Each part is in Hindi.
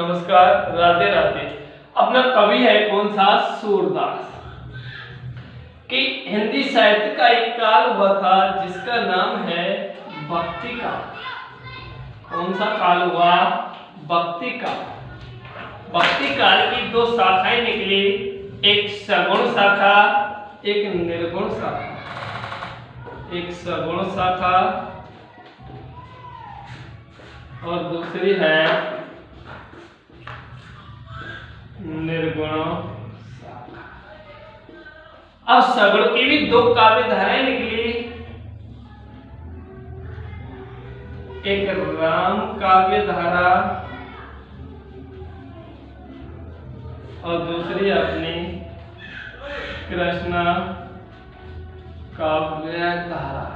नमस्कार, राधे राधे। अपना कवि है कौन सा? सूरदास। कि हिंदी साहित्य का एक काल हुआ था जिसका नाम है भक्ति काल। कौन सा काल हुआ? भक्ति काल। भक्ति काल की दो शाखाएं निकली, एक सगुण शाखा, एक निर्गुण शाखा। एक सगुण शाखा और दूसरी है निर्गुण शाखा। अब सगुण की भी दो काव्य धाराएं निकली, एक राम काव्य धारा और दूसरी अपनी कृष्ण काव्य धारा।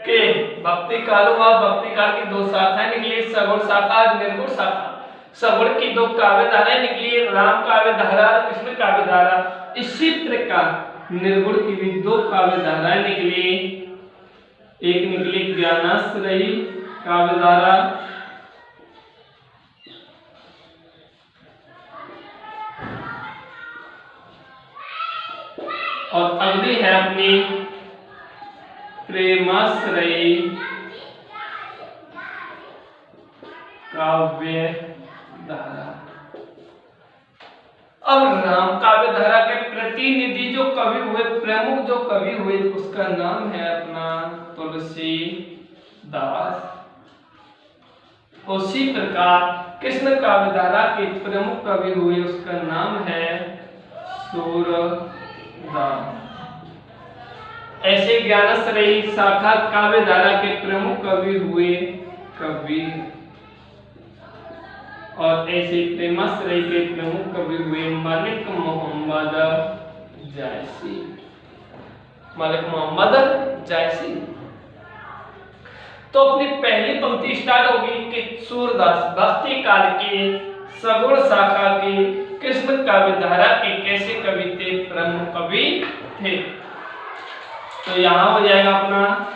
के भक्ति काल हुआ, भक्ति काल की दो शाखाएं निकली, सगुण शाखा और निर्गुण शाखा। सगुण की दो काव्य धाराएं निकली, राम काव्य धारा और कृष्ण काव्य धारा। इसी प्रकार निर्गुण की भी दो काव्य धाराएं निकली, एक निकली ज्ञानाश्रयी काव्य धारा और अगली है अपनी प्रेमाश्रयी काव्य धारा। अब राम काव्य धारा के प्रतिनिधि जो कवि हुए, प्रमुख जो कवि हुए, उसका नाम है अपना तुलसीदास। उसी प्रकार कृष्ण काव्य धारा के प्रमुख कवि हुए, उसका नाम है सूरदास। ऐसे ज्ञानाश्रयी शाखा काव्य धारा के प्रमुख कवि हुए कबीर और ऐसे प्रेमाश्रयी के प्रमुख कवि हुए मलिक मोहम्मद जायसी। मलिक मोहम्मद जायसी। तो अपनी पहली पंक्ति स्टार्ट होगी कि सूरदास भक्ति काल के सगुण शाखा के कृष्ण काव्य धारा के कैसे कवि थे, प्रमुख कवि थे। तो यहां हो जाएगा अपना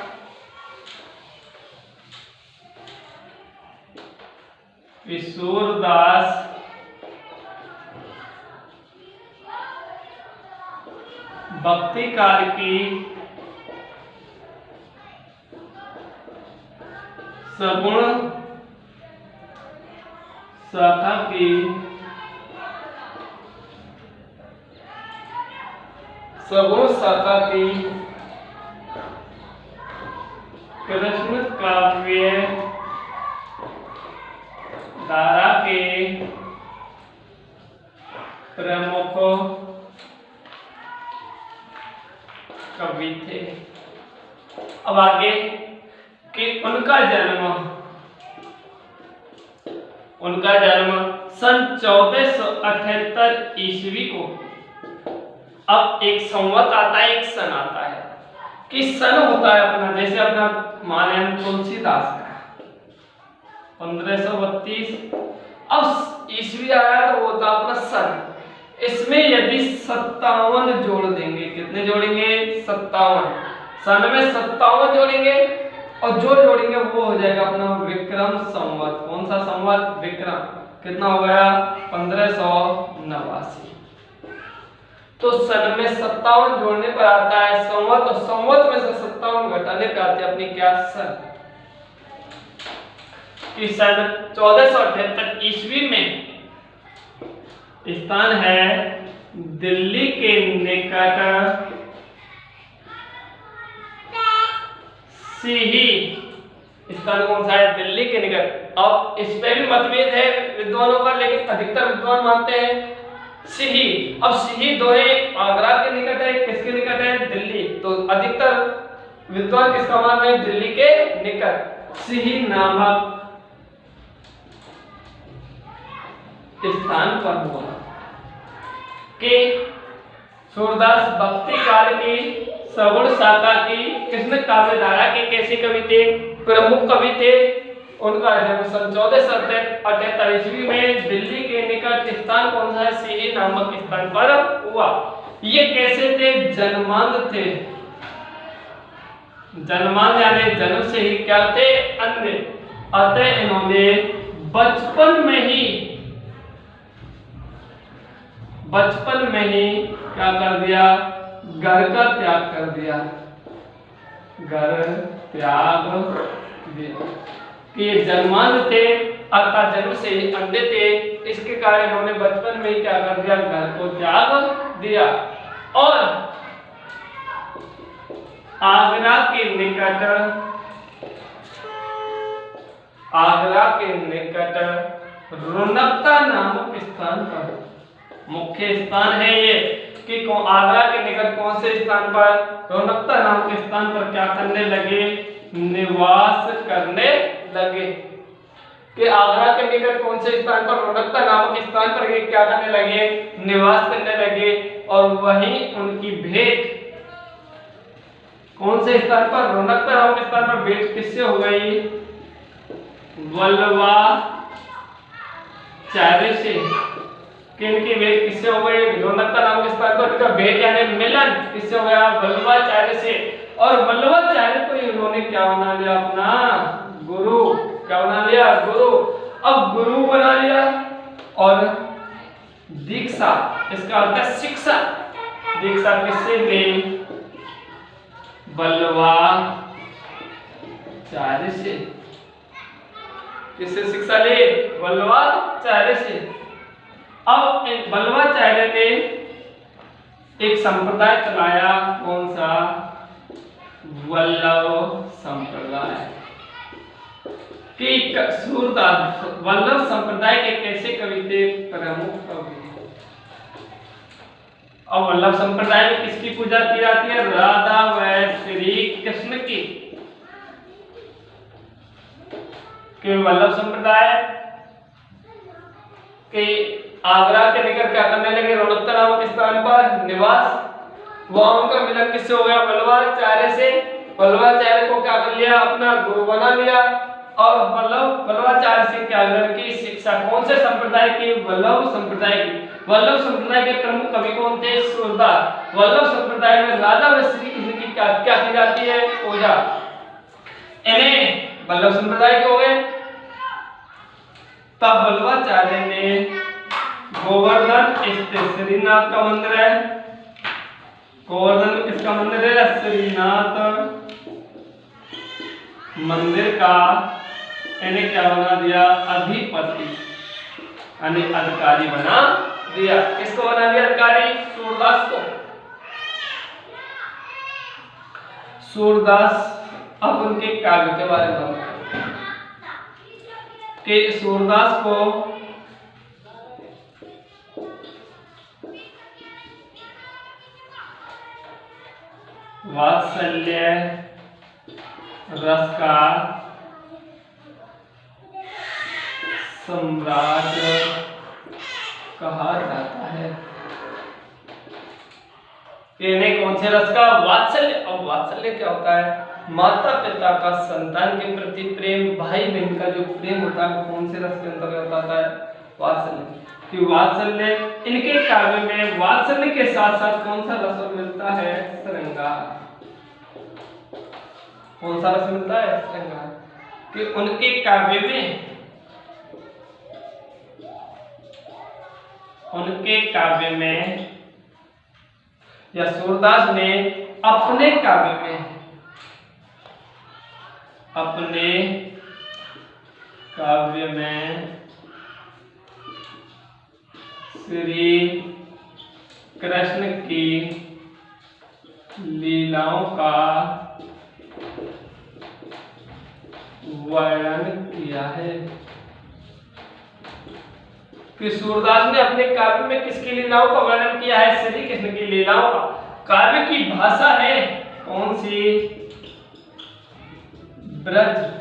सूरदास भक्ति काल की सगुण शाखा की कृष्ण काव्य धारा के प्रमुख कवि थे। अब आगे कि उनका जन्म सन 1478 ईस्वी को। अब एक संवत आता है, एक सन आता है कि सन होता है अपना, जैसे अपना माने तुलसीदास का 1532। अब ईस्वी आया तो होता अपना सन। इसमें यदि 57 जोड़ देंगे, कितने जोड़ेंगे? 57। सन में 57 जोड़ेंगे और जो जोड़ेंगे वो हो जाएगा अपना विक्रम संवत। कौन सा संवत? विक्रम। कितना हो गया? 1589। तो सन में 57 जोड़ने पर आता है संवत और संवत में से 57 घटाने पर आते अपनी क्या? सन। कि सन 1478 ईस्वी में स्थान है दिल्ली के निकट सिही। स्थान कौन सा है? दिल्ली के निकट। अब इस पे भी मतभेद है विद्वानों का, लेकिन अधिकतर विद्वान मानते हैं सिही। अब सिही दो है, आगरा के निकट है, किसके निकट है? दिल्ली। तो अधिकतर विद्वान किसका मान रहे हैं? दिल्ली के निकट सिही नामक स्थान पर हुआ। कि सूरदास भक्ति काल की सगुण शाखा की कृष्ण काव्य धारा के कैसे कवि थे? प्रमुख कवि थे। उनका जन्म सन 1478 ईस्वी में दिल्ली के निकट स्थान कौन सा है? सिही नामक स्थान पर हुआ। ये कैसे थे? जन्मांध थे। जन्मान यानी जन्म से ही क्या थे, अंधे। अतः इन्होंने बचपन में ही क्या कर दिया, घर का त्याग कर दिया, घर त्याग दिया। कि ये जन्मांध थे अर्थात जन्म से ही अंधे थे, इसके कारण इन्होंने बचपन में ही क्या कर दिया, घर को त्याग दिया। और आगरा के निकट रौनकता नामक स्थान पर, मुख्य स्थान है ये कि आगरा के निकट कौन से स्थान पर, रौनकता नामक स्थान पर क्या करने लगे, निवास करने लगे। कि आगरा के निकट कौन से स्थान पर, रौनकता नामक स्थान पर ये क्या करने लगे, निवास करने लगे। और वहीं उनकी भेंट कौन से स्थान पर, रौनकता नामक स्थान पर भेंट किससे हो गई, वल्लवाचार्य से। किनकी भेंट किससे हो गई, रौनकता नामक स्थान पर उनका भेंट यानी मिलन किससे हो गया, वल्लवाचार्य से। और वल्लवाचार्य को इन्होंने क्या बना लिया, अपना गुरु। क्या बना लिया, गुरु। अब गुरु बना लिया। और दीक्षा, इसका अर्थ है शिक्षा। दीक्षा किससे ली, वल्लवाचार्य से। किससे शिक्षा ली, वल्लवाचार्य से। अब वल्लवाचार्य ने एक संप्रदाय चलाया, कौन सा, वल्लभ संप्रदाय। कि सूरदास वल्लभ संप्रदाय के कैसे कवि थे, प्रमुख कवि। और वल्लभ संप्रदाय में किसकी पूजा की जाती है, राधा व श्री कृष्ण की। कि वल्लभ संप्रदाय के आगरा के निकट क्या करने लगे, रौनकता नामक स्थान पर निवास। वहां उनका मिलन किससे हो गया, वल्लवाचार्य से। वल्लवाचार्य को क्या कर लिया, अपना गुरु बना लिया। और वल्लवाचार्य से क्या की शिक्षा कौन से संप्रदाय की, वल्लभ संप्रदाय की। वल्लभ संप्रदाय के प्रमुख कवि कौन थे, सूरदास। वल्लभ संप्रदाय में राधा व श्री कृष्ण की क्या की जाती है, पूजा। इन्हें वल्लभ संप्रदाय के हो गए। तब वल्लवाचार्य ने गोवर्धन स्थित श्रीनाथ का मंदिर है, गोवर्धन में किसका मंदिर है, श्रीनाथ मंदिर का इन्हें क्या बना दिया, अधिपति यानी अधिकारी बना दिया। किसको बना दिया अधिकारी, सूरदास को। सूरदास, अब उनके काव्य के बारे में बात करते हैं कि सूरदास को वात्सल्य रस का सम्राट कहा जाता है। इन्हें कौन से रस का, वात्सल्य। अब वात्सल्य क्या होता है, माता पिता का संतान के प्रति प्रेम, भाई बहन का जो प्रेम होता है, कौन से रस के अंतर्गत आता है, वात्सल्य। कि वात्सल्य, इनके काव्य में वात्सल्य के साथ साथ कौन सा रस मिलता है, श्रृंगार। कौन सा रस मिलता है, श्रृंगार। कि उनके काव्य में, उनके काव्य में या सूरदास ने अपने काव्य में, अपने काव्य में श्री कृष्ण की लीलाओं का वर्णन किया है। कि सूरदास ने अपने काव्य में किसकी लीलाओं का वर्णन किया है, श्री कृष्ण की लीलाओं का। काव्य की भाषा है कौन सी, ब्रज।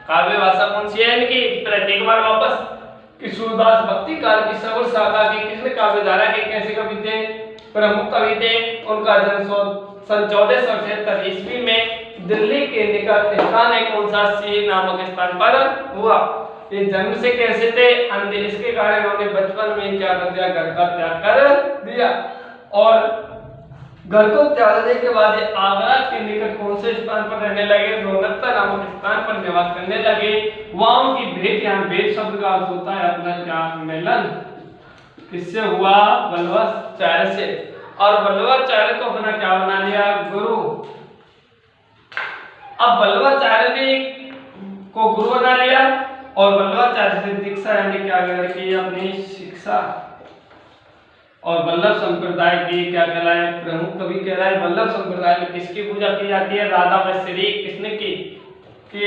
काव्य भाषा कौन सी है इनकी, ब्रज। एक बार वापस कि सूरदास भक्ति काल की सवर शाखा की कृष्ण काव्य धारा के कैसे कवि थे, प्रमुख कवि थे। उनका जन्म सन 1476 ईस्वी में दिल्ली के निकट स्थान है कौन सा, सी नामक स्थान पर हुआ। ये जन्म से कैसे थे, अंधे। इसके कारण उन्होंने बचपन में क्या कर दिया, घर का त्याग कर दिया। और घर को त्यागने के बाद ये आगरा के निकट कौन से स्थान पर रहने लगे? रौनकता नामक स्थान पर निवास करने लगे। वहां उनकी भेंट, यहाँ भेंट शब्द का अर्थ होता है अपना क्या? मिलन। किससे हुआ? वल्लभाचार्य से। और वल्लभाचार्य को अपना क्या बना लिया? गुरु। अब वल्लभाचार्य ने को गुरु बना लिया और वल्लभाचार्य से दीक्षा यानी क्या की? अपनी शिक्षा। और वल्लभ संप्रदाय की क्या कहलाए? प्रमुख कवि कहलाए। वल्लभ संप्रदाय में किसकी पूजा की जाती है? राधा व श्री कृष्ण की। कि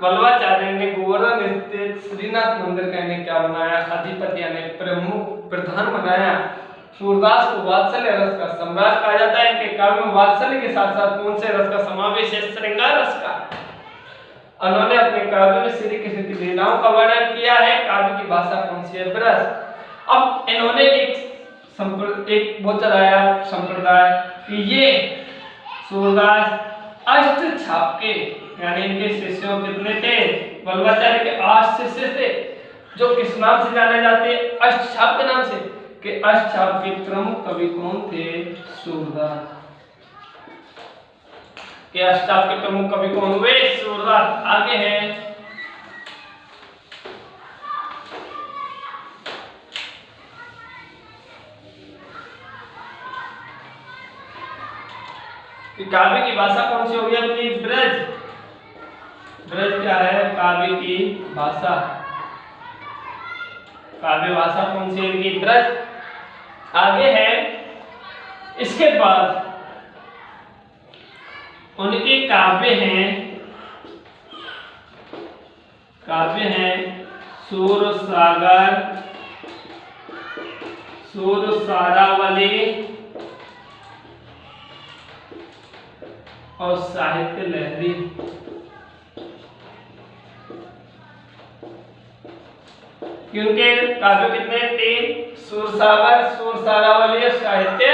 वल्लभाचार्य ने गोवर्धन स्थित श्रीनाथ मंदिर का इन्हें क्या बनाया? अधिपति यानी प्रमुख प्रधान बनाया। सूरदास को वात्सल्य रस का सम्राट कहा जाता है। इनके काव्य में वात्सल्य के साथ साथ कौन से रस का समावेश है? श्रृंगार रस का। उन्होंने अपने काव्य में श्री कृष्ण की लीलाओं का वर्णन किया है। काव्य की भाषा कौन सी है? ब्रज। अब इन्होंने एक वो चलाया संप्रदाय कि ये सूरदास अष्ट छाप के, यानी इनके शिष्यों कितने थे? वल्लभाचार्य के 8 शिष्य थे, जो किस नाम से जाने जाते? अष्ट छाप के नाम से। कि अष्ट छाप के प्रमुख कवि कौन थे? सूरदास। कि अष्ट छाप के प्रमुख कवि कौन हुए? सूरदास। आगे है काव्य की भाषा कौन सी होगी अपनी? ब्रज। ब्रज क्या है? काव्य की भाषा। काव्य भाषा कौन सी है इनकी? ब्रज। आगे है इसके बाद उनके काव्य हैं सूरसागर, सूरसारावली और साहित्य लहरी। उनके काव्य कितने? 3। सूरसागर, सूरसारावली और साहित्य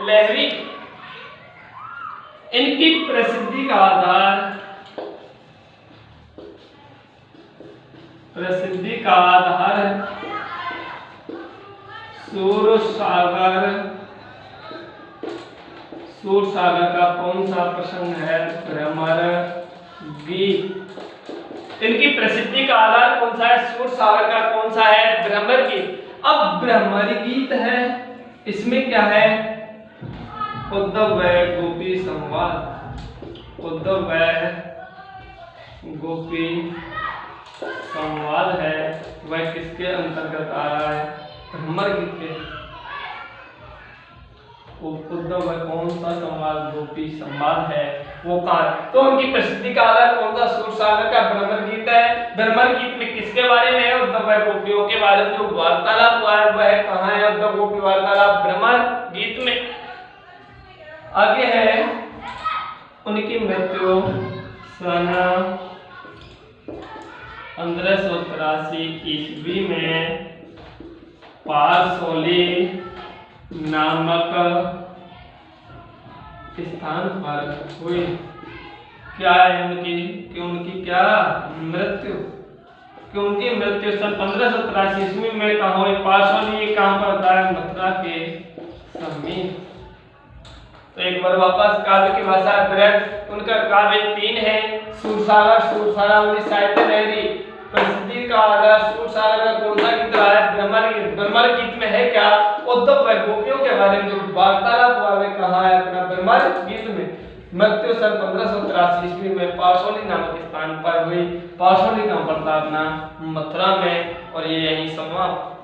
लहरी। इनकी प्रसिद्धि का आधार सूरसागर का कौन सा प्रसंग है? भ्रमर गीत। इनकी प्रसिद्धि का आधार कौन सा है? सूरसागर का कौन सा है? भ्रमर गीत। अब भ्रमर गीत है, इसमें क्या है? उद्धव व गोपी संवाद। उद्धव व गोपी संवाद है, वह किसके अंतर्गत आ रहा है? भ्रमर गीत के। उद्धव व कौन सा संवाद? गोपी संवाद है, वो कहां? तो उनकी प्रसिद्धि का आधार कौन सा? सूरसागर का भ्रमर गीत है। भ्रमर गीत में किसके बारे में है? उद्धव व गोपियों के बारे में जो वार्तालाप हुआ है वह कहां है? उद्धव गोपी वार्तालाप भ्रमर गीत में। आगे है उनकी मृत्यु सन 1583 ईस्वी में पारसोली नामक स्थान पर हुई। क्या है उनकी क्या मृत्यु? कि उनकी मृत्यु सन 1583 ईस्वी में कहाँ हुई? पारसोली। कहाँ पर होता है? मथुरा के समीप। तो एक बार वापस काव्य की भाषा ब्रज। उनका काव्य 3 है। सूरसागर, सूरसारावली, साहित्य लहरी। प्रसिद्धि का आधार सूरसागर का कौन सा गीत रहा है? भ्रमर गीत। भ्रमर गीत में है क्या? उद्धव व गोपियों के बारे में जो वार्तालाप हुआ है कहाँ है? अपना भ्रमर गीत में। मृत्यु सन 1583 ईस्वी में पारसोली नामक स्थान पर हुई। पारसोली कहाँ पड़ता? अपना मथुरा में। और ये यही समाप्त।